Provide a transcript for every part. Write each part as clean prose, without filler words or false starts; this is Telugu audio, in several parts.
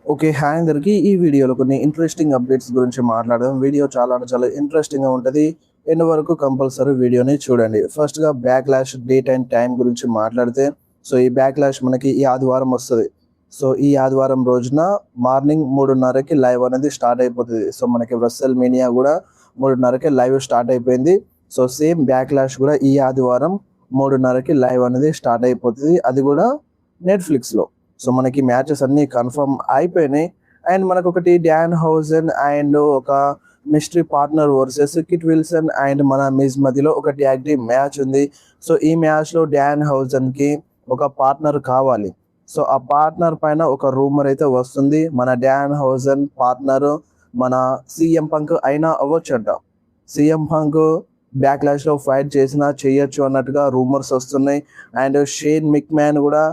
ఓకే. హాయ్ అందరికి. ఈ వీడియోలో కొన్ని ఇంట్రెస్టింగ్ అప్డేట్స్ గురించి మాట్లాడదాం. వీడియో చాలా ఇంట్రెస్టింగ్‌గా ఉంటది. ఎండ్ వరకు కంపల్సరీ వీడియోని చూడండి. ఫస్ట్‌గా బ్యాక్‌లాష్ డేట్ అండ్ టైమ్ గురించి మాట్లాడితే, ఈ బ్యాక్‌లాష్ మనకి ఈ ఆదివారం వస్తది. ఈ ఆదివారం రోజున మార్నింగ్ 3:30కి లైవ్ అనేది స్టార్ట్ అయిపోతది. మనకి రెస్సల్ మేనియా గూడా 3:30కి లైవ్ స్టార్ట్ అయిపోయింది. సేమ్ బ్యాక్‌లాష్ గూడా ఈ ఆదివారం 3:30కి లైవ్ అనేది స్టార్ట్ అయిపోతది. అది గూడా నెట్‌ఫ్లిక్స్‌లో. మనకి మ్యాచెస్ అన్నీ కన్ఫర్మ్ అయిపోయినాయి. అండ్ మనకొకటి డాన్ హౌజన్ అండ్ ఒక mystery partner versus kit Wilson and మన మిజ్ మధ్యలో ఒక ట్యాగ్ టీమ్ మ్యాచ్ ఉంది. ఈ మ్యాచ్‌లో డాన్ హౌజన్‌కి ఒక పార్ట్నర్ కావాలి. ఆ పార్ట్నర్ పైన ఒక రూమర్ అయితే వస్తుంది. మన డాన్ హౌజన్ పార్ట్నర్ మన సీఎం పంక్ అయినా అవ్వచ్చంట. సీఎం పంక్ బ్యాక్‌లాష్‌లో ఫైట్ చేసినా చేయొచ్చు అన్నట్టుగా రూమర్స్ వస్తున్నాయి. అండ్ షేన్ మిక్‌మ్యాన్ కూడా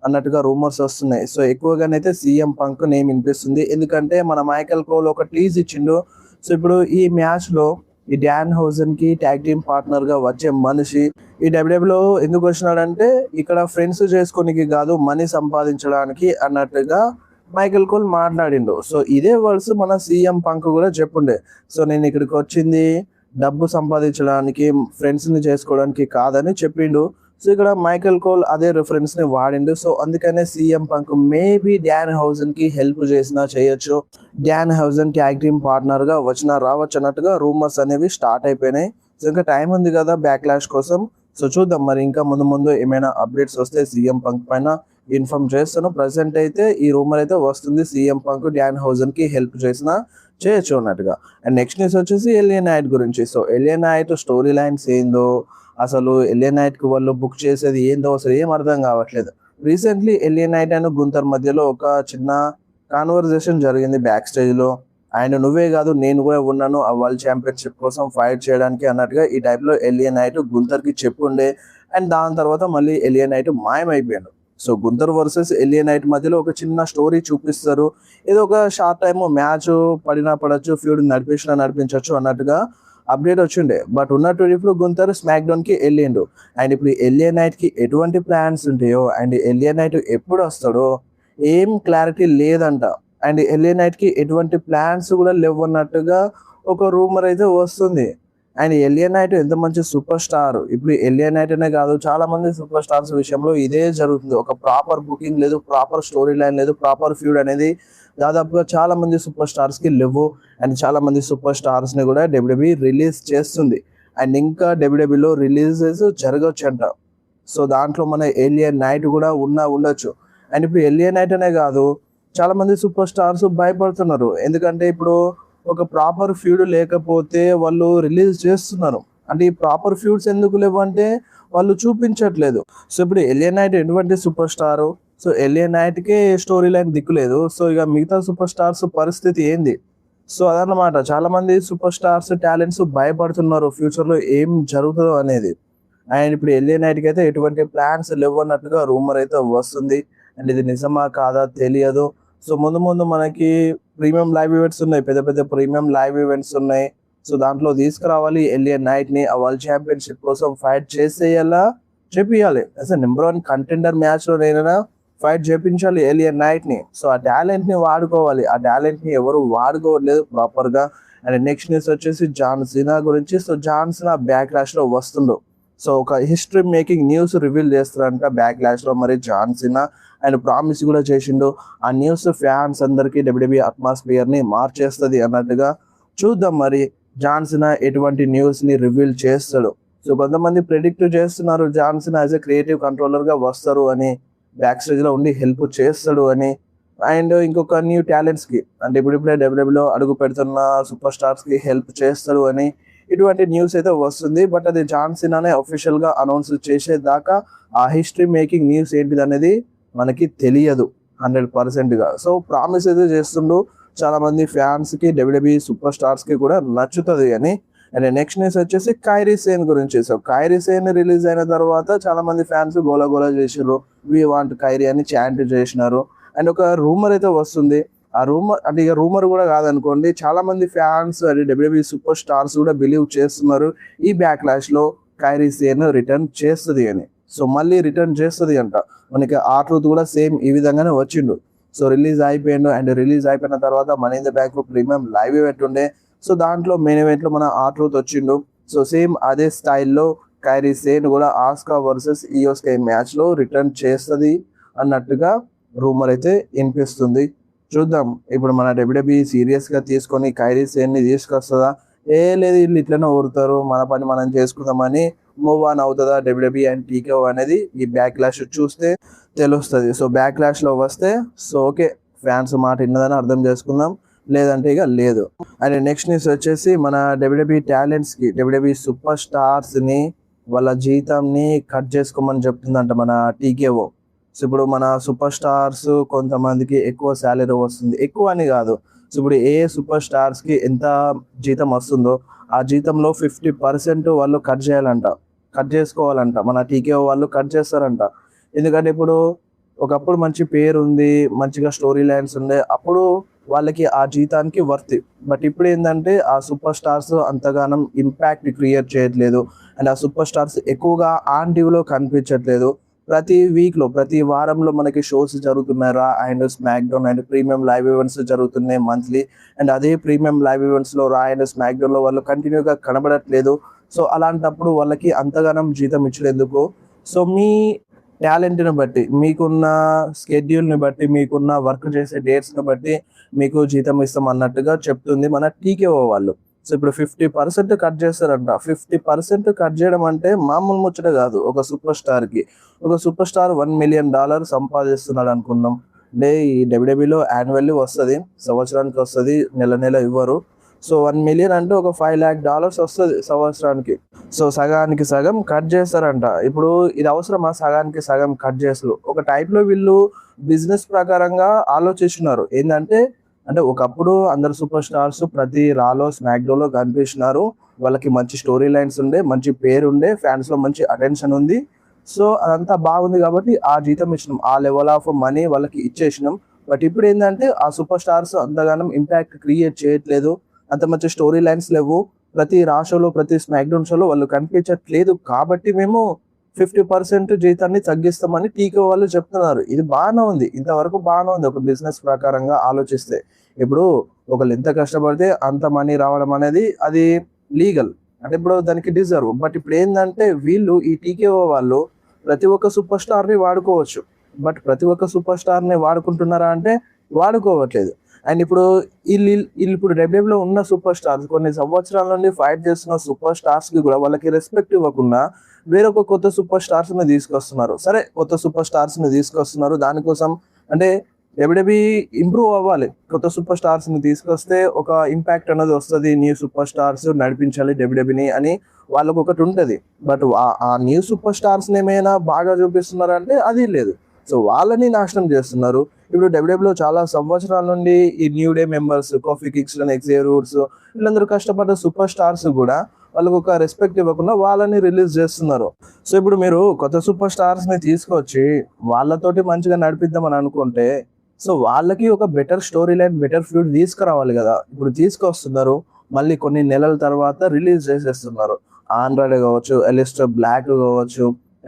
అన్నట్టుగా రూమర్స్ వస్తున్నాయి. ఎక్కువగానైతే సీఎం పంక్ నేమ్ వినిపిస్తుంది. ఎందుకంటే మన మైకెల్ కోల్ ఒక టీజ్ ఇచ్చిండు. ఇప్పుడు ఈ మ్యాచ్‌లో ఈ డాన్ హౌజన్‌కి ట్యాగ్ టీమ్ పార్ట్నర్‌గా వచ్చే మనిషి ఈ డబ్ల్యూడబ్ల్యూలో ఎందుకు వచ్చినాడంటే ఇక్కడ ఫ్రెండ్స్ చేసుకోనికి కాదు, మనీ సంపాదించడానికి అన్నట్టుగా మైకెల్ కోల్ మాట్లాడిండు. ఇదే వర్డ్స్ మన సీఎం పంక్ కూడా చెప్పుండే. నేను ఇక్కడికి వచ్చింది డబ్బు సంపాదించడానికి, ఫ్రెండ్స్‌ని చేసుకోవడానికి కాదని చెప్పిండు. ఇక్కడ మైకెల్ కోల్ అదే రిఫరెన్స్ ని వాడిండు. అందుకనే సీఎం పంక్ మేబీ డాన్ హౌజన్ కి హెల్ప్ చేసినా చేయొచ్చు, డాన్ హౌజన్ ట్యాగ్ టీమ్ పార్ట్నర్ గా వచ్చినా రావచ్చు అన్నట్టుగా రూమర్స్ అనేవి స్టార్ట్ అయిపోయినాయి. ఇంకా టైం ఉంది కదా బ్యాక్‌లాష్ కోసం. చూద్దాం మరి ఇంకా ముందు ఏమైనా అప్డేట్స్ వస్తే సీఎం పంక్ పైన ఇన్ఫార్మ్ చేస్తాను. ప్రెసెంట్ అయితే ఈ రూమర్ అయితే వస్తుంది, సీఎం పంక్ డాన్ హౌజన్ కి హెల్ప్ చేసినా చేయొచ్చు అన్నట్టుగా. అండ్ నెక్స్ట్ న్యూస్ వచ్చేసి ఎలియా నైట్ గురించి. ఎలియా నైట్ స్టోరీ లైన్స్ ఏందో, అసలు ఎలియా నైట్ కి వాళ్ళు బుక్ చేసేది ఏందో అసలు ఏం అర్థం కావట్లేదు. రీసెంట్లీ ఎలియా నైట్ అండ్ గుంతర్ మధ్యలో ఒక చిన్న కాన్వర్జేషన్ జరిగింది బ్యాక్ స్టేజ్ లో. అండ్ నువ్వే కాదు నేను కూడా ఉన్నాను ఆ వరల్డ్ ఛాంపియన్షిప్ కోసం ఫైట్ చేయడానికి అన్నట్టుగా ఈ టైప్ లో ఎలియా నైట్ గుంతర్ కి చెప్పుండే. అండ్ దాని తర్వాత మళ్ళీ ఎలియా నైట్ మాయమైపోయాడు. గుంతర్ వర్సెస్ ఎలియా నైట్ మధ్యలో ఒక చిన్న స్టోరీ చూపిస్తారు. ఏదో ఒక షార్ట్ టైమ్ మ్యాచ్ పడినా పడచ్చు, ఫ్యూడ్ నడిపించవచ్చు అన్నట్టుగా అప్డేట్ వచ్చిండే. బట్ ఉన్నట్టు ఇప్పుడు గుంతర్ స్మాక్ డౌన్ కి వెళ్ళిండు. అండ్ ఇప్పుడు ఎలియా నైట్ కి ఎటువంటి ప్లాన్స్ ఉంటాయో అండ్ ఎలియా నైట్ ఎప్పుడు వస్తాడో ఏం క్లారిటీ లేదంట. అండ్ ఎలియా నైట్ కి ఎటువంటి ప్లాన్స్ కూడా లేవన్నట్టుగా ఒక రూమర్ అయితే వస్తుంది. అండ్ ఎలియా నైట్ ఎంత మంచి సూపర్ స్టార్. ఇప్పుడు ఎలియా నైట్ అనే కాదు, చాలా మంది సూపర్ స్టార్స్ విషయంలో ఇదే జరుగుతుంది. ఒక ప్రాపర్ బుకింగ్ లేదు, ప్రాపర్ స్టోరీ లైన్ లేదు, ప్రాపర్ ఫ్యూడ్ అనేది దాదాపుగా చాలా మంది సూపర్ స్టార్స్ కి లేవు. అండ్ చాలా మంది సూపర్ స్టార్స్ ని కూడా డబ్ల్యూడబ్ల్యూఈ రిలీజ్ చేస్తుంది. అండ్ ఇంకా డబ్ల్యూడబ్ల్యూఈలో రిలీజెస్ జరగొచ్చంట. దాంట్లో మన ఎలియా నైట్ కూడా ఉండొచ్చు. అండ్ ఇప్పుడు ఎలియా నైట్ అనే కాదు, చాలా మంది సూపర్ స్టార్స్ భయపడుతున్నారు. ఎందుకంటే ఇప్పుడు ఒక ప్రాపర్ ఫ్యూడ్ లేకపోతే వాళ్ళు రిలీజ్ చేస్తున్నారు. అంటే ఈ ప్రాపర్ ఫ్యూడ్స్ ఎందుకు లేవు అంటే వాళ్ళు చూపించట్లేదు. ఇప్పుడు ఎలియా నైట్ ఎటువంటి సూపర్ స్టార్, ఎలియా నైట్ కి స్టోరీ లైన్ దిక్కులేదు. ఇక మిగతా సూపర్ స్టార్స్ పరిస్థితి ఏంది? అదన్నమాట. చాలా మంది సూపర్ స్టార్స్ టాలెంట్స్ భయపడుతున్నారు ఫ్యూచర్ లో ఏం జరుగుతుందో అనేది. అండ్ ఇప్పుడు ఎలియా నైట్ కి అయితే ఎటువంటి ప్లాన్స్ లేవు అన్నట్టుగా రూమర్ అయితే వస్తుంది. అండ్ ఇది నిజమా కాదా తెలియదు. ముందు మనకి ప్రీమియం లైవ్ ఈవెంట్స్ ఉన్నాయి, పెద్ద ప్రీమియం లైవ్ ఈవెంట్స్ ఉన్నాయి. దాంట్లో తీసుకురావాలి ఎలియా నైట్ ని. ఆ వరల్డ్ ఛాంపియన్షిప్ కోసం ఫైట్ చేసేయాలా చెప్పియాలి. అసలు నెంబర్ 1 కంటెండర్ మ్యాచ్ లో నేనైనా ఫైట్ చేపించాలి ఎలియా నైట్ ని. ఆ టాలెంట్ ని వాడుకోవాలి. ఆ టాలెంట్ ని ఎవరు వాడుకోవట్లేదు ప్రాపర్ గా. అండ్ నెక్స్ట్ న్యూస్ వచ్చేసి జాన్ సీనా గురించి. జాన్ సీనా బ్యాక్‌లాష్ లో వస్తుండు. ఒక హిస్టరీ మేకింగ్ న్యూస్ రివీల్ చేస్తారంట బ్యాక్‌లాష్ లో మరి జాన్ సీనా. అండ్ ప్రామిస్ కూడా చేసిండు. ఆ న్యూస్ ఫ్యాన్స్ అందరికి డబ్ల్యూడబ్ల్యూఈ అట్మాస్ఫియర్ ని మార్చేస్తుంది అన్నట్టుగా. చూద్దాం మరి జాన్ సీనా ఎటువంటి న్యూస్ ని రివీల్ చేస్తాడు. కొంతమంది ప్రెడిక్ట్ చేస్తున్నారు John Cena as a creative controller గా వస్తారు అని, బ్యాక్ స్టేజ్ లో ఉండి హెల్ప్ చేస్తాడు అని. అండ్ ఇంకొక న్యూ టాలెంట్స్ కి అంటే ఇప్పుడే డబ్ల్యూడబ్ల్యూలో అడుగు పెడుతున్న సూపర్ స్టార్స్ కి హెల్ప్ చేస్తాడు అని ఇటువంటి న్యూస్ అయితే వస్తుంది. బట్ అది జాన్ సీనానే అఫీషియల్ గా అనౌన్స్ చేసేదాకా ఆ హిస్టరీ మేకింగ్ న్యూస్ ఏంటిది అనేది మనకి తెలియదు 100% గా. ప్రామిస్ అయితే చేస్తుండు. చాలా మంది ఫ్యాన్స్ కి, డబ్ల్యూడబ్ల్యూఈ సూపర్ స్టార్స్ కి కూడా నచ్చుతుంది అని. అండ్ నెక్స్ట్ న్యూస్ వచ్చేసి కైరీ సేన్ గురించి. కైరీ సేన్ రిలీజ్ అయిన తర్వాత చాలా మంది ఫ్యాన్స్ గోల చేసిర్రు. వి వాంట్ కైరీ అని చాంట్ చేసినారు. అండ్ ఒక రూమర్ అయితే వస్తుంది. ఆ రూమర్ అంటే ఇక రూమర్ కూడా కాదనుకోండి, చాలా మంది ఫ్యాన్స్ అంటే డబ్ల్యూడబ్ల్యూఈ సూపర్ స్టార్స్ కూడా బిలీవ్ చేస్తున్నారు ఈ బ్యాక్‌లాష్ లో కైరీ సేన్ రిటర్న్ చేస్తుంది అని. మళ్ళీ రిటర్న్ చేస్తుంది అంట. మనకి ఆ ట్రూత్ కూడా సేమ్ ఈ విధంగానే వచ్చిండు. సో రిలీజ్ అయిపోయాడు. అండ్ రిలీజ్ అయిపోయిన తర్వాత money in the bank premium live event ఉండే. సో దాంట్లో మెయిన్ ఈవెంట్ లో మన ఆర్ట్రూత్ వచ్చిండు. సో సేమ్ అదే స్టైల్లో కైరీ సేన్ కూడా ఆస్కా వర్సెస్ ఈఓస్కే మ్యాచ్ లో రిటర్న్ చేస్తుంది అన్నట్టుగా రూమర్ అయితే వినిపిస్తుంది. చూద్దాం ఇప్పుడు మన డబ్ల్యూడబ్ల్యూఈ సీరియస్ గా తీసుకొని కైరీ సేన్ ని తీసుకొస్తుందా, లేదు వీళ్ళు ఇట్లనే ఊరుతారు, మన పని మనం చేసుకుందామని మూవ్ ఆన్ అవుతుందా డబ్ల్యూడబ్ల్యూఈ అండ్ టీకేఓ అనేది ఈ బ్యాక్ క్లాష్ చూస్తే తెలుస్తుంది. సో బ్యాక్ క్లాష్ లో వస్తే సో ఓకే ఫ్యాన్స్ మాట విన్నదని అర్థం చేసుకుందాం, లేదంటే ఇక లేదు. అండ్ నెక్స్ట్ న్యూస్ వచ్చేసి మన డబ్ల్యూడబ్ల్యూఈ టాలెంట్స్ కి డబ్ల్యూడబ్ల్యూఈ సూపర్ స్టార్స్ ని వాళ్ళ జీతంని కట్ చేసుకోమని చెప్తుందంట మన టీకేఓ. సో ఇప్పుడు మన సూపర్ స్టార్స్ కొంతమందికి ఎక్కువ శాలరీ వస్తుంది, ఎక్కువ అని కాదు. సో ఇప్పుడు ఏ సూపర్ స్టార్స్ కి ఎంత జీతం వస్తుందో ఆ జీతంలో 50% వాళ్ళు కట్ చేయాలంట, కట్ చేసుకోవాలంట. మన టీకేఓ వాళ్ళు కట్ చేస్తారంట. ఎందుకంటే ఇప్పుడు ఒకప్పుడు మంచి పేరు ఉంది, మంచిగా స్టోరీ లైన్స్ ఉండే, అప్పుడు వాళ్ళకి ఆ జీతానికి వర్త్. బట్ ఇప్పుడు ఏంటంటే ఆ సూపర్ స్టార్స్ అంతగానం ఇంపాక్ట్ క్రియేట్ చేయట్లేదు. అండ్ ఆ సూపర్ స్టార్స్ ఎక్కువగా ఆన్ టీవీలో కనిపించట్లేదు. ప్రతి వీక్ లో ప్రతి వారంలో మనకి షోస్ జరుగుతున్నాయి. రా and smack down and premium live events జరుగుతున్నాయి మంత్లీ. అండ్ అదే ప్రీమియం లైవ్ ఈవెంట్స్ లో రా అండ్ స్మాక్ డౌన్ లో వాళ్ళు కంటిన్యూగా కనబడట్లేదు. సో అలాంటప్పుడు వాళ్ళకి అంతగానం జీతం ఇచ్చలేందుకు. సో మీ టాలెంట్ని బట్టి, మీకున్న స్కెడ్యూల్ని బట్టి, మీకున్న వర్క్ చేసే డేట్స్ని బట్టి మీకు జీతం ఇస్తాం అన్నట్టుగా చెప్తుంది మన టీకేఓ వాళ్ళు. సో ఇప్పుడు 50% కట్ చేస్తారంట. 50% కట్ చేయడం అంటే మామూలు ముచ్చట కాదు. ఒక సూపర్ స్టార్ కి, ఒక సూపర్ స్టార్ $1 million సంపాదిస్తున్నాడు అనుకుందాం. అంటే ఈ డబ్ల్యూడబ్ల్యూలో యాన్యువల్లీ వస్తుంది, సంవత్సరానికి వస్తుంది, నెల నెల ఇవ్వరు. సో 1 million అంటే ఒక $5 lakh వస్తుంది సంవత్సరానికి. సో సగానికి సగం కట్ చేస్తారంట. ఇప్పుడు ఇది అవసరమా సగానికి సగం కట్ చేస్తారు? ఒక టైప్ లో వీళ్ళు బిజినెస్ ప్రకారంగా ఆలోచిస్తున్నారు. ఏంటంటే అంటే ఒకప్పుడు అందరు సూపర్ స్టార్స్ ప్రతి రాలో స్మాక్ డౌన్ లో కనిపిస్తున్నారు. వాళ్ళకి మంచి స్టోరీ లైన్స్ ఉండే, మంచి పేరు ఉండే, ఫ్యాన్స్ లో మంచి అటెన్షన్ ఉంది. సో అదంతా బాగుంది కాబట్టి ఆ జీతం ఇచ్చినాం, ఆ లెవెల్ ఆఫ్ మనీ వాళ్ళకి ఇచ్చేసినాం. బట్ ఇప్పుడు ఏంటంటే ఆ సూపర్ స్టార్స్ అంతగానం ఇంపాక్ట్ క్రియేట్ చేయట్లేదు, అంత మంచి స్టోరీ లైన్స్ లేవు, ప్రతి రా షోలో ప్రతి స్మాక్ డౌన్ షోలో వాళ్ళు కనిపించట్లేదు. కాబట్టి మేము 50% జీతాన్ని తగ్గిస్తామని టీకే వాళ్ళు చెప్తున్నారు. ఇది బాగానే ఉంది, ఇంతవరకు బాగానే ఉంది ఒక బిజినెస్ ప్రకారంగా ఆలోచిస్తే. ఇప్పుడు ఒకళ్ళు ఎంత కష్టపడితే అంత మనీ రావడం అనేది అది లీగల్, అంటే ఇప్పుడు దానికి డిజర్వ్. బట్ ఇప్పుడు ఏంటంటే వీళ్ళు ఈ టీకేఓ వాళ్ళు ప్రతి ఒక్క సూపర్ స్టార్ ని వాడుకోవచ్చు, బట్ ప్రతి ఒక్క సూపర్ స్టార్ ని వాడుకుంటున్నారా అంటే వాడుకోవట్లేదు. అండ్ ఇప్పుడు వీళ్ళు ఇప్పుడు డబ్ల్యూడబ్ల్యూలో ఉన్న సూపర్ స్టార్స్, కొన్ని సంవత్సరాల నుండి ఫైట్ చేస్తున్న సూపర్ స్టార్స్ కి కూడా వాళ్ళకి రెస్పెక్ట్ ఇవ్వకుండా వేరొక కొత్త సూపర్ స్టార్స్ ని తీసుకొస్తున్నారు. సరే కొత్త సూపర్ స్టార్స్ ని తీసుకొస్తున్నారు, దానికోసం అంటే డబ్ల్యూడబ్ల్యూఈ ఇంప్రూవ్ అవ్వాలి. కొత్త సూపర్ స్టార్స్ ని తీసుకొస్తే ఒక ఇంపాక్ట్ అనేది వస్తుంది, న్యూ సూపర్ స్టార్స్ నడిపించాలి డబ్ల్యూడబ్ల్యూని అని వాళ్ళకు ఒకటి ఉంటుంది. బట్ ఆ న్యూ సూపర్ స్టార్స్ ఏమైనా బాగా చూపిస్తున్నారంటే అది లేదు. సో వాళ్ళని నాశనం చేస్తున్నారు. ఇప్పుడు డబ్ల్యూడబ్ల్యూలో చాలా సంవత్సరాల నుండి ఈ new day members, Kofi Kix, Xavier Woods, వీళ్ళందరూ కష్టపడ్డ సూపర్ స్టార్స్ కూడా వాళ్ళకు ఒక రెస్పెక్ట్ ఇవ్వకుండా వాళ్ళని రిలీజ్ చేస్తున్నారు. సో ఇప్పుడు మీరు కొత్త సూపర్ స్టార్స్ ని తీసుకొచ్చి వాళ్ళతోటి మంచిగా నడిపిద్దామని అనుకుంటే సో వాళ్ళకి ఒక better story line, better feud తీసుకురావాలి కదా. ఇప్పుడు తీసుకొస్తున్నారు, మళ్ళీ కొన్ని నెలల తర్వాత రిలీజ్ చేసేస్తున్నారు. ఆండ్రాయిడ్ కావచ్చు, ఎలిస్టర్ బ్లాక్ కావచ్చు,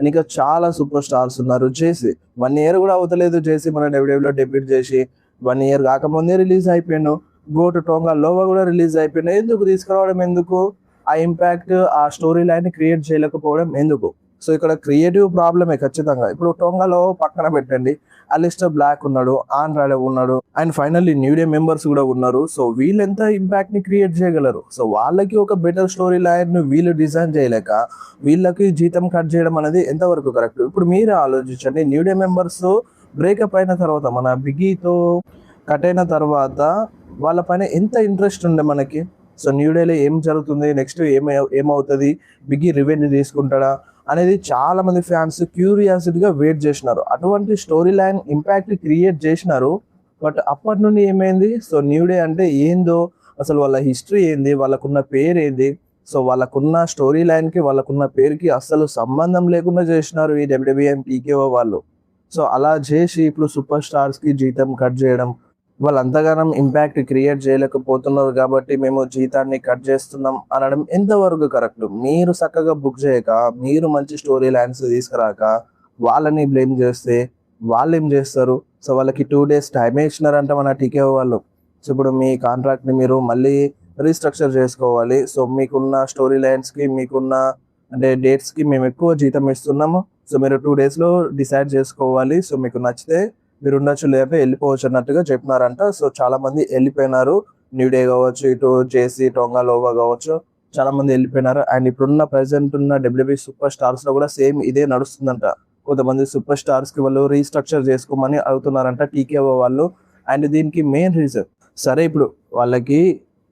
ఇంకా చాలా సూపర్ స్టార్స్ ఉన్నారు. చేసి 1 year కూడా అవతలేదు, చేసి మన డబ్ల్యూడబ్ల్యూలో డెబ్యూట్ చేసి 1 year కాకముందే రిలీజ్ అయిపోయాను. గోటు టోంగా లోవా కూడా రిలీజ్ అయిపోయినా. ఎందుకు తీసుకురావడం, ఎందుకు ఆ ఇంపాక్ట్, ఆ స్టోరీ లైన్ క్రియేట్ చేయలేకపోవడం ఎందుకు? సో ఇక్కడ క్రియేటివ్ ప్రాబ్లమే ఖచ్చితంగా. ఇప్పుడు టోంగాలో పక్కన పెట్టండి, అలిస్టర్ బ్లాక్ ఉన్నాడు, ఆండ్రాయిడ్ ఉన్నాడు, and finally new day members కూడా ఉన్నారు. సో వీళ్ళు ఎంత ఇంపాక్ట్ ని క్రియేట్ చేయగలరు? సో వాళ్ళకి ఒక బెటర్ స్టోరీ లైన్ వీళ్ళు డిజైన్ చేయలేక వీళ్ళకి జీతం కట్ చేయడం అనేది ఎంతవరకు కరెక్ట్? ఇప్పుడు మీరే ఆలోచించండి. న్యూ డే మెంబర్స్ బ్రేకప్ అయిన తర్వాత, మన బిగ్గీతో కట్ అయిన తర్వాత వాళ్ళ పైన ఎంత ఇంట్రెస్ట్ ఉండే మనకి. సో న్యూ డేలో ఏం జరుగుతుంది, నెక్స్ట్ ఏమవుతుంది, బిగ్గీ రివెంజ్ తీసుకుంటాడా అనేది చాలా మంది ఫ్యాన్స్ క్యూరియాసిటీగా వెయిట్ చేసినారు. అటువంటి స్టోరీ లైన్ ఇంపాక్ట్ క్రియేట్ చేసినారు. బట్ అప్పటి నుండి ఏమైంది? సో న్యూ డే అంటే ఏందో, అసలు వాళ్ళ హిస్టరీ ఏంది, వాళ్ళకున్న పేరు ఏంది, సో వాళ్ళకున్న స్టోరీ లైన్కి వాళ్ళకున్న పేరుకి అసలు సంబంధం లేకుండా చేసినారు ఈ డబ్ల్యూడబ్ల్యూఈ టీకేఓ వాళ్ళు. సో అలా చేసి ఇప్పుడు సూపర్ స్టార్స్కి జీతం కట్ చేయడం, వాళ్ళు అంతగానం ఇంపాక్ట్ క్రియేట్ చేయలేకపోతున్నారు కాబట్టి మేము జీతాన్ని కట్ చేస్తున్నాం అనడం ఎంతవరకు కరెక్ట్? మీరు చక్కగా బుక్ చేయక, మీరు మంచి స్టోరీ లైన్స్ తీసుకురాక వాళ్ళని బ్లేమ్ చేస్తే వాళ్ళు ఏం చేస్తారు? సో వాళ్ళకి 2 days టైమే ఇచ్చినారంట మన టీకేఓ వాళ్ళు. సో ఇప్పుడు మీ కాంట్రాక్ట్ని మీరు మళ్ళీ రీస్ట్రక్చర్ చేసుకోవాలి. సో మీకున్న స్టోరీ లైన్స్కి మీకున్న అంటే డేట్స్కి మేము ఎక్కువ జీతం ఇస్తున్నాము. సో మీరు 2 daysలో డిసైడ్ చేసుకోవాలి. సో మీకు నచ్చితే మీరు ఉండొచ్చు, లేకపోతే వెళ్ళిపోవచ్చు అన్నట్టుగా చెప్పినారంట. సో చాలా మంది వెళ్ళిపోయినారు. న్యూ డే కావచ్చు, ఇటు జేసీ టోంగా లోవా కావచ్చు, చాలా మంది వెళ్ళిపోయినారు. అండ్ ఇప్పుడున్న ప్రెసెంట్ ఉన్న డబ్ల్యూడబ్ల్యూఈ సూపర్ స్టార్స్ లో కూడా సేమ్ ఇదే నడుస్తుందంట. కొంతమంది సూపర్ స్టార్స్ కి వాళ్ళు రీస్ట్రక్చర్ చేసుకోమని అడుగుతున్నారంట టీకేఓ వాళ్ళు. అండ్ దీనికి మెయిన్ రీజన్, సరే ఇప్పుడు వాళ్ళకి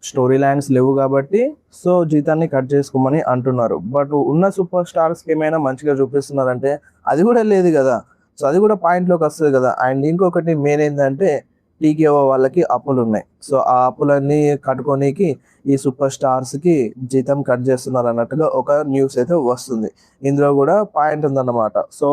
స్టోరీ లైన్స్ లేవు కాబట్టి సో జీతాన్ని కట్ చేసుకోమని అంటున్నారు. బట్ ఉన్న సూపర్ స్టార్స్ కి ఏమైనా మంచిగా చూపిస్తున్నారంటే అది కూడా లేదు కదా. సో అది కూడా పాయింట్లోకి వస్తుంది కదా. అండ్ ఇంకొకటి మెయిన్ ఏంటంటే టీకేఓ వాళ్ళకి అప్పులు ఉన్నాయి. సో ఆ అప్పులన్నీ కట్టుకోనికి ఈ సూపర్ స్టార్స్కి జీతం కట్ చేస్తున్నారు అన్నట్టుగా ఒక న్యూస్ అయితే వస్తుంది. ఇందులో కూడా పాయింట్ ఉందన్నమాట. సో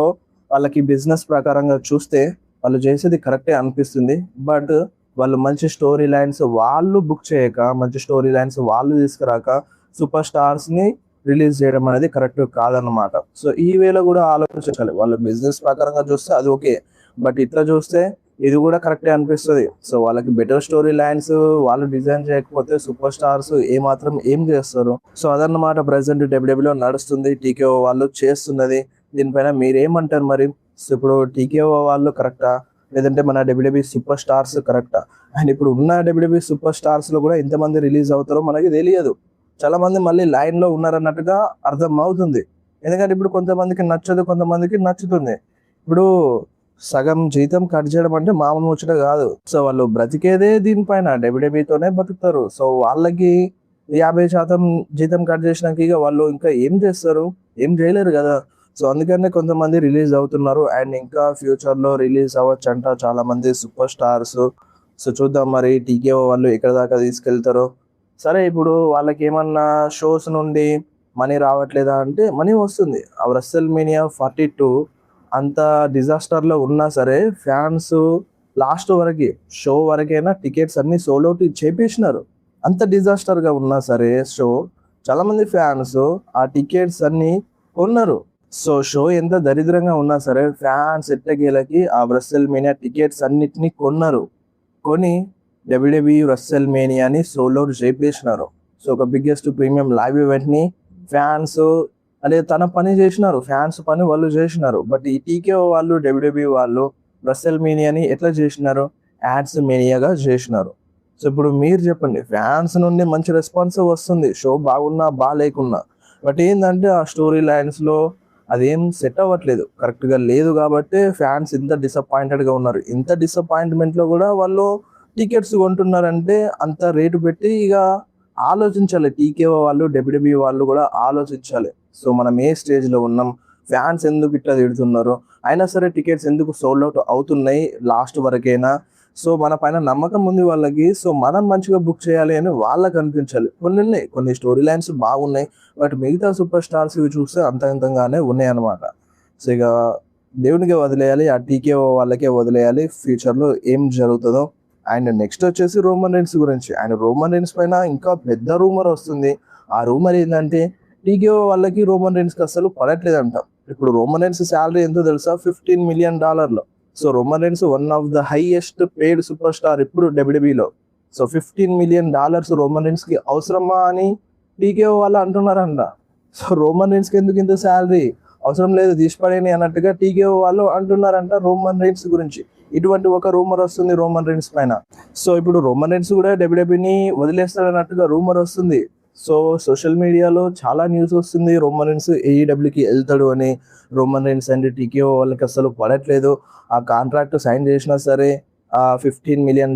వాళ్ళకి బిజినెస్ ప్రకారంగా చూస్తే వాళ్ళు చేసేది కరెక్టే అనిపిస్తుంది. బట్ వాళ్ళు మంచి స్టోరీ లైన్స్ వాళ్ళు బుక్ చేయక, మంచి స్టోరీ లైన్స్ వాళ్ళు తీసుకురాక సూపర్ స్టార్స్ని రిలీజ్ చేయడం అనేది కరెక్ట్ కాదన్నమాట. సో ఈ వేలో కూడా ఆలోచించాలి. వాళ్ళు బిజినెస్ ప్రకారంగా చూస్తే అది ఓకే, బట్ ఇట్లా చూస్తే ఇది కూడా కరెక్టే అనిపిస్తుంది. సో వాళ్ళకి బెటర్ స్టోరీ లైన్స్ వాళ్ళు డిజైన్ చేయకపోతే సూపర్ స్టార్స్ ఏం చేస్తారు. సో అదన్నమాట ప్రజెంట్ డబ్ల్యూడబ్ల్యూలో నడుస్తుంది, టీకేఓ వాళ్ళు చేస్తున్నది. దీనిపైన మీరేమంటారు మరి? సో ఇప్పుడు టీకేఓ వాళ్ళు కరెక్టా, లేదంటే మన డబ్ల్యూడబ్ల్యూఈ సూపర్ స్టార్స్ కరెక్టా? అండ్ ఇప్పుడు ఉన్న డబ్ల్యూడబ్ల్యూఈ సూపర్ స్టార్స్ లో కూడా ఎంతమంది రిలీజ్ అవుతారో మనకి తెలియదు. చాలా మంది మళ్ళీ లైన్ లో ఉన్నారన్నట్టుగా అర్థం అవుతుంది. ఎందుకంటే ఇప్పుడు కొంతమందికి నచ్చదు, కొంతమందికి నచ్చుతుంది. ఇప్పుడు సగం జీతం కట్ చేయడం అంటే మామూలు ముచ్చట కాదు. సో వాళ్ళు బ్రతికేదే దీనిపైన, డబ్ల్యూడబ్ల్యూఈతోనే బతుకుతారు. సో వాళ్ళకి 50% జీతం కట్ చేసినాక ఇక వాళ్ళు ఇంకా ఏం చేస్తారు? ఏం చేయలేరు కదా. సో అందుకనే కొంతమంది రిలీజ్ అవుతున్నారు. అండ్ ఇంకా ఫ్యూచర్ లో రిలీజ్ అవ్వచ్చు అంట చాలా మంది సూపర్ స్టార్స్. సో చూద్దాం మరి టీకేఓ వాళ్ళు ఎక్కడ దాకా తీసుకెళ్తారో. సరే ఇప్పుడు వాళ్ళకి ఏమన్నా షోస్ నుండి మనీ రావట్లేదా అంటే మనీ వస్తుంది. ఆ రెస్ల్మేనియా 42 అంత డిజాస్టర్లో ఉన్నా సరే ఫ్యాన్స్ లాస్ట్ వరకు షో వరకైనా టికెట్స్ అన్ని సోల్డ్ అవుట్ చేపించినారు. అంత డిజాస్టర్గా ఉన్నా సరే షో చాలా మంది ఫ్యాన్స్ ఆ టికెట్స్ అన్ని కొన్నారు. సో షో ఎంత దరిద్రంగా ఉన్నా సరే ఫ్యాన్స్ ఎట్టకేలకి ఆ రెస్ల్మేనియా టికెట్స్ అన్నిటినీ కొన్నారు. కొని డబ్ల్యూడబ్ల్యూఈ రెస్ల్మేనియాని సోల్డ్ అవుట్ చేపించినారు. సో ఒక బిగ్గెస్ట్ ప్రీమియం లైవ్ ఈవెంట్ని ఫ్యాన్స్ అంటే తన పని చేసినారు, ఫ్యాన్స్ పని వాళ్ళు చేసినారు. బట్ ఈ టీకేఓ వాళ్ళు డబ్ల్యూడబ్ల్యూఈ వాళ్ళు రెస్ల్మేనియాని ఎట్లా చేసినారు? యాడ్స్ మేనియాగా చేసినారు. సో ఇప్పుడు మీరు చెప్పండి, ఫ్యాన్స్ నుండి మంచి రెస్పాన్స్ వస్తుంది షో బాగున్నా బాగాలేకున్నా. బట్ ఏంటంటే ఆ స్టోరీ లైన్స్లో అదేం సెట్ అవ్వట్లేదు, కరెక్ట్గా లేదు. కాబట్టి ఫ్యాన్స్ ఇంత డిసప్పాయింటెడ్గా ఉన్నారు. ఇంత డిసప్పాయింట్మెంట్లో కూడా వాళ్ళు టికెట్స్ కొంటున్నారంటే అంత రేటు పెట్టి ఇక ఆలోచించాలి. టీకేఓ వాళ్ళు డబ్ల్యూడబ్ల్యూఈ వాళ్ళు కూడా ఆలోచించాలి. సో మనం ఏ స్టేజ్లో ఉన్నాం, ఫ్యాన్స్ ఎందుకు ఇట్లా తిడుతున్నారు, అయినా సరే టికెట్స్ ఎందుకు సోల్డ్ అవుట్ అవుతున్నాయి లాస్ట్ వరకైనా. సో మన పైన నమ్మకం ఉంది వాళ్ళకి. సో మనం మంచిగా బుక్ చేయాలి అని వాళ్ళకి అనిపించాలి. కొన్ని స్టోరీ లైన్స్ బాగున్నాయి, బట్ మిగతా సూపర్ స్టార్స్ ఇవి చూస్తే అంతంగానే ఉన్నాయి అన్నమాట. సో ఇక దేవునికి వదిలేయాలి, ఆ టీకేఓ వాళ్ళకే వదిలేయాలి ఫ్యూచర్లో ఏం జరుగుతుందో. అండ్ నెక్స్ట్ వచ్చేసి రోమన్ రైన్స్ గురించి. అండ్ రోమన్ రైన్స్ పైన ఇంకా పెద్ద రూమర్ వస్తుంది. ఆ రూమర్ ఏంటంటే టీకేఓ వాళ్ళకి రోమన్ రైన్స్కి అసలు పడట్లేదంట. ఇప్పుడు రోమన్ రైన్స్ శాలరీ ఎంతో తెలుసా? $15 million. So Roman Reigns one of the highest paid super star ఇప్పుడు డబ్ల్యూడబ్ల్యూఈలో. సో $15 million రోమన్ రైన్స్కి అవసరమా అని టీకేఓ వాళ్ళు అంటున్నారంట. సో రోమన్ రైన్స్కి ఎందుకు ఇంత శాలరీ? అవసరం లేదు, తీసిపడేని అన్నట్టుగా టీకేఓ వాళ్ళు అంటున్నారంట రోమన్ రైన్స్ గురించి. ఇటువంటి ఒక రూమర్ వస్తుంది రోమన్ రైన్స్ పైన. సో ఇప్పుడు రోమన్ రైన్స్ కూడా డబ్ల్యూడబ్ల్యూఈని వదిలేస్తాడన్నట్టుగా రూమర్ వస్తుంది. సో సోషల్ మీడియాలో చాలా న్యూస్ వస్తుంది రోమన్ రైన్స్ ఏఈడబ్ల్యూకి వెళ్తాడు అని. రోమన్ రైన్స్ అండ్ టీకేఓ వాళ్ళకి అసలు పడట్లేదు. ఆ కాంట్రాక్ట్ సైన్ చేసినా సరే $15 million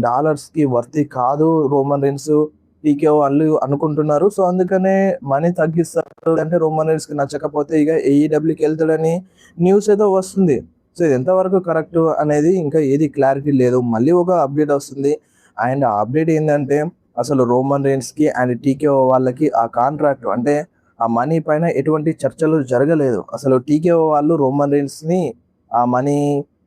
వర్తి కాదు రోమన్ రైన్స్, టీకేఓ వాళ్ళు అనుకుంటున్నారు. సో అందుకనే మనీ తగ్గిస్తారు, అంటే రోమన్ రైన్స్కి నచ్చకపోతే ఇక ఏఈడబ్ల్యూకి వెళ్తాడని న్యూస్ ఏదో వస్తుంది. సో ఇది ఎంతవరకు కరెక్ట్ అనేది ఇంకా ఏది క్లారిటీ లేదు. మళ్ళీ ఒక అప్డేట్ వస్తుంది. అండ్ ఆ అప్డేట్ ఏంటంటే అసలు రోమన్ రైన్స్కి అండ్ టీకేఓ వాళ్ళకి ఆ కాంట్రాక్ట్ అంటే ఆ మనీ పైన ఎటువంటి చర్చలు జరగలేదు. అసలు టీకేఓ వాళ్ళు రోమన్ రైన్స్ని ఆ మనీ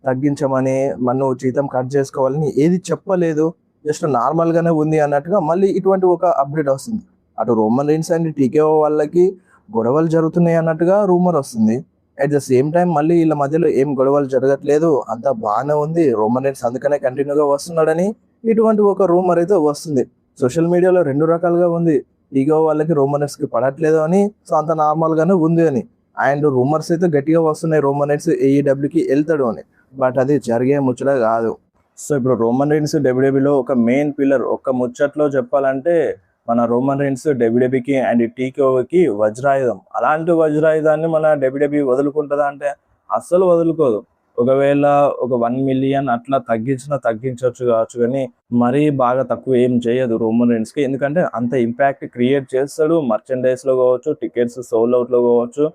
తగ్గించమని, మనం జీతం కట్ చేసుకోవాలని ఏది చెప్పలేదు. జస్ట్ నార్మల్గానే ఉంది అన్నట్టుగా మళ్ళీ ఇటువంటి ఒక అప్డేట్ వస్తుంది. అటు రోమన్ రైన్స్ అండ్ టీకేఓ వాళ్ళకి గొడవలు జరుగుతున్నాయి అన్నట్టుగా రూమర్ వస్తుంది. అట్ ద సేమ్ టైం మళ్ళీ వీళ్ళ మధ్యలో ఏం గొడవలు జరగట్లేదు, అంతా బాగానే ఉంది, రోమన్ రీన్స్ అందుకనే కంటిన్యూగా వస్తున్నాడని ఇటువంటి ఒక రూమర్ అయితే వస్తుంది. సోషల్ మీడియాలో రెండు రకాలుగా ఉంది, ఈగో వాళ్ళకి రోమన్ రీన్స్ కి పడట్లేదు అని, సో అంత నార్మల్ గానే ఉంది అని. అండ్ రూమర్స్ అయితే గట్టిగా వస్తున్నాయి రోమన్ రీన్స్ AEWకి వెళ్తాడు అని, బట్ అది జరిగే ముచ్చట కాదు. సో ఇప్పుడు రోమన్ రీన్స్ డబ్ల్యూడబ్ల్యూలో ఒక మెయిన్ పిల్లర్. ఒక్క ముచ్చట్లో చెప్పాలంటే మన రోమన్ రీన్స్ డబ్ల్యూడబ్ల్యూకి అండ్ TKOకి వజ్రాయుధం. అలాంటి వజ్రాయుధాన్ని మన డబ్ల్యూడబ్ల్యూ వదులుకుంటుందా అంటే అస్సలు వదులుకోదు. ఒకవేళ ఒక 1 మిలియన్ అట్లా తగ్గించవచ్చు కావచ్చు, కానీ మరీ బాగా తక్కువ ఏం చేయదు రోమన్ రీన్స్కి. ఎందుకంటే అంత ఇంపాక్ట్ క్రియేట్ చేస్తాడు, మర్చెండైజ్లో కావచ్చు, టికెట్స్ సోల్డ్ అవుట్లో కావచ్చు,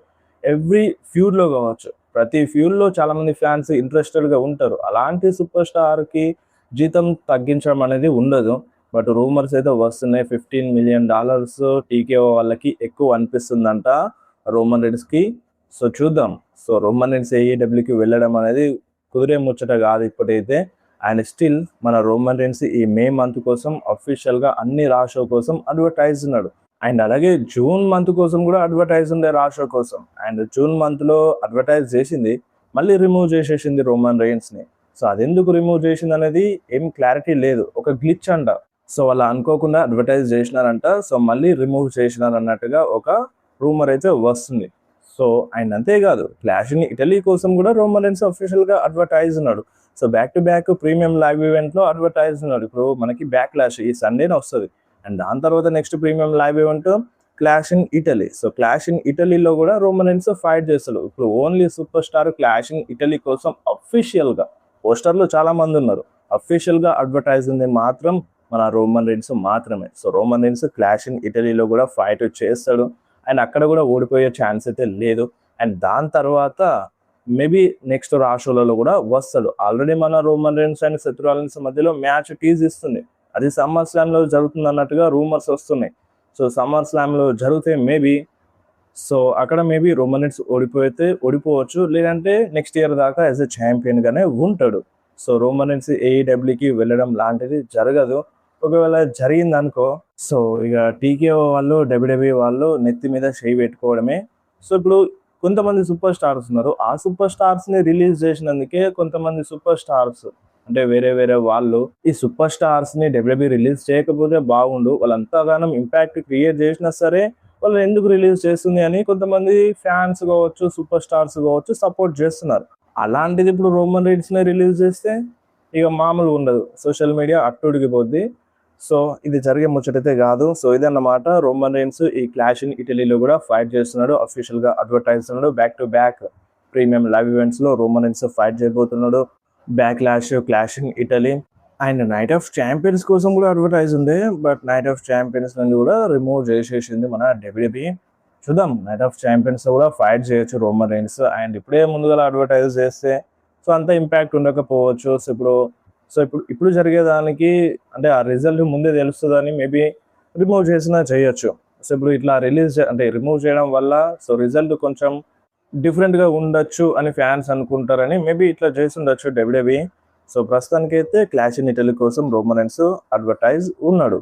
ఎవ్రీ ఫ్యూడ్లో కావచ్చు. ప్రతి ఫ్యూడ్లో చాలా మంది ఫ్యాన్స్ ఇంట్రెస్టెడ్గా ఉంటారు. అలాంటి సూపర్ స్టార్కి జీతం తగ్గించడం అనేది ఉండదు. బట్ రూమర్స్ అయితే వస్తున్నాయి, $15 మిలియన్ TKO వాళ్ళకి ఎక్కువ అనిపిస్తుందంట రోమన్ రీన్స్కి. సో చూద్దాం. సో రోమన్ రీన్స్ AEWకి వెళ్ళడం అనేది కుదిరే ముచ్చట కాదు ఇప్పుడైతే. అండ్ స్టిల్ మన రోమన్ రీన్స్ ఈ మే మంత్ కోసం అఫీషియల్గా అన్ని రా షో కోసం అడ్వర్టైజ్ ఉన్నాడు. అండ్ అలాగే జూన్ మంత్ కోసం కూడా అడ్వర్టైజ్ ఉండే రా షో కోసం. అండ్ జూన్ మంత్లో అడ్వర్టైజ్ చేసింది, మళ్ళీ రిమూవ్ చేసేసింది రోమన్ రీన్స్ని. సో అదెందుకు రిమూవ్ చేసింది అనేది ఏం క్లారిటీ లేదు, ఒక గ్లిచ్ అంట. సో వాళ్ళు అనుకోకుండా అడ్వర్టైజ్ చేసినారంట, సో మళ్ళీ రిమూవ్ చేసినారన్నట్టుగా ఒక రూమర్ అయితే వస్తుంది. సో అండ్ అంతేకాదు, క్లాష్ ఇన్ ఇటలీ కోసం కూడా రోమన్ రీన్స్ అఫీషియల్గా అడ్వర్టైజ్ ఉన్నాడు. So back to back premium live ఈవెంట్లో అడ్వర్టైజ్ ఉన్నాడు. ఇప్పుడు మనకి బ్యాక్ క్లాష్ ఈ సండేనే వస్తుంది, అండ్ దాని తర్వాత next premium live event clash in Italy. So clash in ఇటలీలో కూడా రోమన్ రీన్స్ ఫైట్ చేస్తాడు. ఇప్పుడు only super star clash in Italy కోసం అఫీషియల్గా, పోస్టర్లో చాలా మంది ఉన్నారు, అఫీషియల్గా అడ్వర్టైజ్ ఉంది మాత్రం మన రోమన్ రీన్స్ మాత్రమే. So Roman Reigns clash in ఇటలీలో కూడా ఫైట్ చేస్తాడు, అండ్ అక్కడ కూడా ఓడిపోయే ఛాన్స్ అయితే లేదు. అండ్ దాని తర్వాత మేబీ నెక్స్ట్ రా షోలలో కూడా వస్తాడు. ఆల్రెడీ మన Roman Reigns and Seth Rollins మధ్యలో మ్యాచ్ టీజ్ ఇస్తుంది, అది సమ్మర్ స్లామ్లో జరుగుతుంది అన్నట్టుగా రూమర్స్ వస్తున్నాయి. సో సమ్మర్ స్లామ్లో జరిగితే మేబీ, సో అక్కడ మేబీ రోమన్ రీన్స్ ఓడిపోవచ్చు, లేదంటే నెక్స్ట్ ఇయర్ దాకా యాజ్ ఎ ఛాంపియన్గానే ఉంటాడు. సో రోమన్ రీన్స్ AEWకి వెళ్ళడం లాంటిది జరగదు. ఒకవేళ జరిగిందనుకో, సో ఇక TKO వాళ్ళు WWE వాళ్ళు నెత్తి మీద చేయి పెట్టుకోవడమే. సో ఇప్పుడు కొంతమంది సూపర్ స్టార్స్ ఉన్నారు, ఆ సూపర్ స్టార్స్ని రిలీజ్ చేసినందుకే కొంతమంది సూపర్ స్టార్స్ అంటే వేరే వాళ్ళు ఈ సూపర్ స్టార్స్ని WWE రిలీజ్ చేయకపోతే బాగుండు, వాళ్ళంతగానం ఇంపాక్ట్ క్రియేట్ చేసినా సరే వాళ్ళు ఎందుకు రిలీజ్ చేస్తుంది అని కొంతమంది ఫ్యాన్స్ కావచ్చు, సూపర్ స్టార్స్ కావచ్చు సపోర్ట్ చేస్తున్నారు. అలాంటిది ఇప్పుడు రోమన్ రీన్స్ని రిలీజ్ చేస్తే ఇక మామూలుగా ఉండదు, సోషల్ మీడియా అట్టుడిగిపోద్ది. సో ఇది జరిగే ముచ్చటైతే కాదు. సో ఇదన్నమాట, రోమన్ రీన్స్ ఈ క్లాష్ ఇన్ ఇటలీలో కూడా ఫైట్ చేస్తున్నాడు, అఫీషియల్గా అడ్వర్టైజ్ చేస్తున్నాడు. Back to back premium live ఈవెంట్స్లో రోమన్ రీన్స్ ఫైట్ చేయబోతున్నాడు. Back Clash in Italy and Night of Champions కోసం కూడా అడ్వర్టైజ్ ఉంది, బట్ నైట్ ఆఫ్ ఛాంపియన్స్ నుండి కూడా రిమూవ్ చేసేసింది మన WWE. చూద్దాం, నైట్ ఆఫ్ ఛాంపియన్స్ కూడా ఫైట్ చేయొచ్చు రోమన్ రీన్స్. అండ్ ఇప్పుడే ముందుగా అడ్వర్టైజ్ చేస్తే సో అంత ఇంపాక్ట్ ఉండకపోవచ్చు. సో ఇప్పుడు జరిగేదానికి అంటే ఆ రిజల్ట్ ముందే తెలుస్తుందని మేబీ రిమూవ్ చేసినా చేయొచ్చు. సో ఇప్పుడు ఇట్లా రిమూవ్ చేయడం వల్ల సో రిజల్ట్ కొంచెం డిఫరెంట్గా ఉండొచ్చు అని ఫ్యాన్స్ అనుకుంటారని మేబీ ఇట్లా చేసి ఉండొచ్చు WWE. సో ప్రస్తుతానికైతే క్లాష్ ఇన్ ఇటలీ కోసం రోమన్ రీన్స్ అడ్వర్టైజ్ ఉన్నాడు.